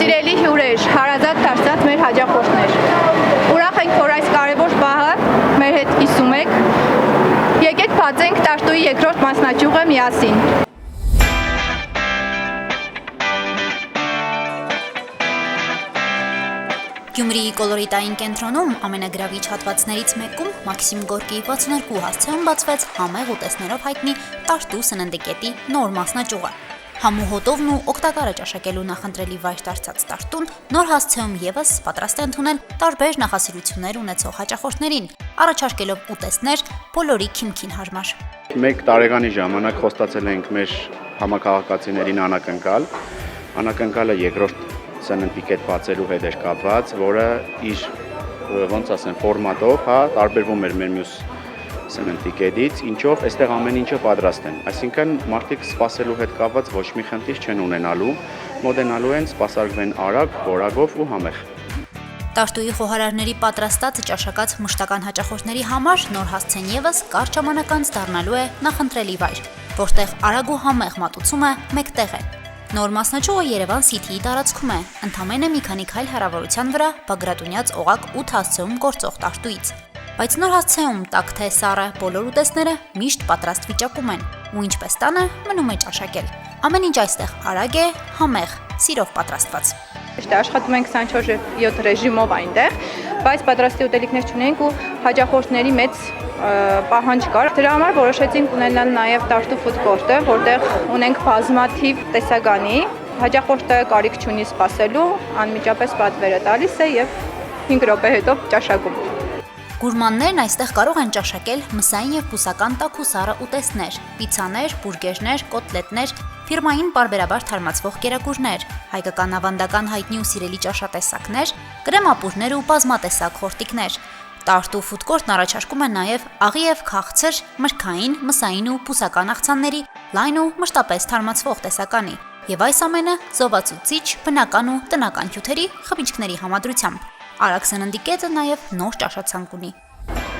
Սիրելի հյուրեր, հարազատ դարձած մեր հաճախորդներ, ուրախ ենք, որ այս կարևոր պահը մեր հետ կիսում եք, եկեք բացենք Տարտուի երկրորդ մասնաճյուղը միասին։ Գյումրիի կոլորիտային կենտրոնում ամենագրավիչ հատվածներից մեկում Մաքսիմ Գորկիի 62 հասցեում բացվեց համեղ ուտեստներով հայտնի Տարտու սննդեկետի նոր մասնաճյուղը։ Համու հոտովն ու օգտակարը ճաշակելու նախընտրելի վայր դարձած Տարտուն նոր հասցեում ևս պատրաստ է ընդունել տարբեր նախասիրություններ ունեցող հաճախորդներին, առաջարկելով ուտեստներ բոլորի քիմքին հարմար։ 1 տարեկանի ժամանակ խոստացել ենք մեր համակարգացիներին անակնկալը երկրորդ սննդի կետ բացելու հետ էր կապված, որը իր ոնց ասեմ ֆորմատով, տարբերվում էր մեր մյուս սննդի կետից, ինչով այստեղ ամեն ինչը պատրաստ են։ Այսինքն մարդիկ սպասելու հետ կապված ոչ մի խնդիր չեն ունենալու, մոտենալու են, սպասարկվեն արագ, որակով ու համեղ։ Տարտուի խոհարարների պատրաստած ճաշակած մշտական հաճախորդների համար նոր հասցեն ևս կարճ ժամանակ անց դառնալու է նախընտրելի վայր, որտեղ արագ ու համեղ մատուցումը մեկտեղ է։ Նոր մասնաճյուղը Երևան Սիթիի տարածքում է, ընդամենը մի քանի քայլ հեռավորության վրա Բագրատունյաց օղակ 8 հասցեում գործող Տարտուից։ Բայց նոր հասցեում տաք թե սառը բոլոր ուտեստները միշտ պատրաստ վիճակում են, ու ինչպես տանը մնում է ճաշակել։ Ամեն ինչ այստեղ արագ է, համեղ, սիրով պատրաստված։ Աշխատում ենք 24/7 ռեժիմով այնտեղ, բայց պատրաստի ուտելիքներ չունենք ու հաճախորդների մեծ պահանջ կար։ Դրա համար որոշեցինք ունենալ նաև Տարտու ֆուդ կորտը, որտեղ ունենք բազմաթիվ տեսականի։ Հաճախորդը կարիք չունի սպասելու, անմիջապես պատվերը տալիս է եւ 5 րոպե հետո ճաշակում։ Գուրմաններն այստեղ կարող են ճաշակել մսային եւ բուսական տաք ու սառը ուտեստներ, պիցցաներ, բուրգերներ, կոտլետներ, ֆիրմային պարբերաբար թարմացվող կերակուրներ, հայկական ավանդական հայտնի ու սիրելի ճաշատեսակներ, կրեմապուրներ ու բազմատեսակ խորտիկներ։ Տարտու ֆուդ կորտն առաջարկում է նաև աղի եւ քաղցր, մրգային, մսային ու բուսական աղցանների, լայն ու մշտապես թարմացվող տեսականի, եւ այս ամենը զովացուցիչ, բնական ու տնական հյութերի խմիչքների համադրությամբ։ Արագ սննդի կետը նաև նոր ճաշացանկ ունի։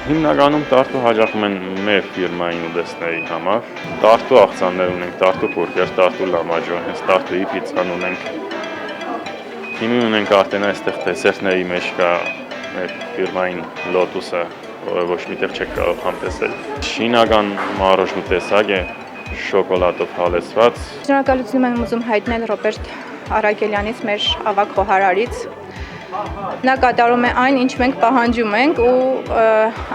Հիմնականում Տարտու հաճախում են մեր ֆիրմային ուտեստների համար։ Տարտու աղցաններ ունենք, Տարտու բուրգեր, Տարտու լամաջո, հենց Տարտուի պիցցան ունենք։ Հիմի ունենք արդեն այստեղ դեսերտների մեջ կա մեր ֆիրմային լոտուսը, որը ոչ միտեղ չեք կարող համտեսել։ Շինական մարոշնու տեսակ է, շոկոլադով հալեցված։ Շնորհակալություն եմ ուզում հայտնել Ռոբերտ Արաքելյանից, մեր ավագ խոհարարից։ Նա կատարում է այն, ինչ մենք պահանջում ենք ու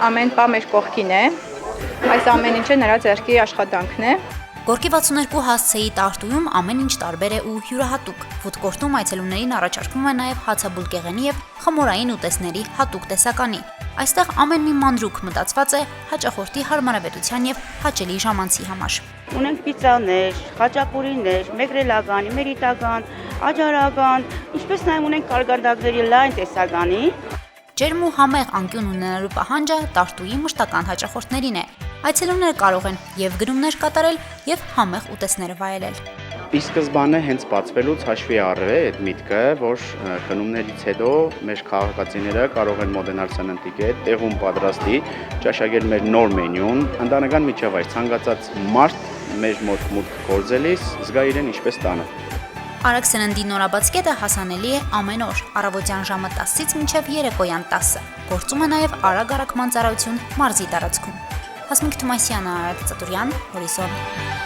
ամեն պահ մեր կողքին է։ Այս ամեն ինչը նրա ձեռքի աշխատանքն է։ Գորկի 62 հասցեի Տարտուում ամեն ինչ տարբեր է ու յուրահատուկ։ Ֆուդ կորտում այցելուներին առաջարկվում է նաև հացաբուլկեղենի եւ խմորային ուտեստների հատուկ տեսականի։ Այստեղ ամեն մի մանրուք մտածված է հաճախորդի հարմարավետության եւ հաճելի ժամանցի համար։ Ունենք պիցցաներ, խաչապուրիներ, մեգրելական, մերիտական, աջարական, ինչպես նաև ունենք կարգանդակների լայն տեսականի։ Ջերմ ու համեղ անկյուն ունենալու պահանջը Տարտուի մշտական հաճախորդներին է։ Այցելուները կարող են եւ գնումներ կատարել եւ համեղ ուտեստներ վայելել։ Ի սկզբանե հենց բացվելուց հաշվի առել է այդ միտքը, որ գնումներից հետո մեր քաղաքացիները կարող են մոտենալ սննդի կետ, տեղում պատրաստի, ճաշակել մեր նոր մենյուն, ընտանեկան միջավայր, ցանկացած մարդ մեր մոտ մուտք գործելիս զգա իրեն ինչպես տանը։ Արագ սննդի նորաբաց կետը հասանելի է ամեն օր, առավոտյան ժամը 10-ից մինչև երեկոյան 10-ը։ Գործում է նաև արագ առաքման ծառայություն մարզի տարածքում։ Հասմիկ Թումասյանը, Արարատ Ծատուրյան, Հորիզոն։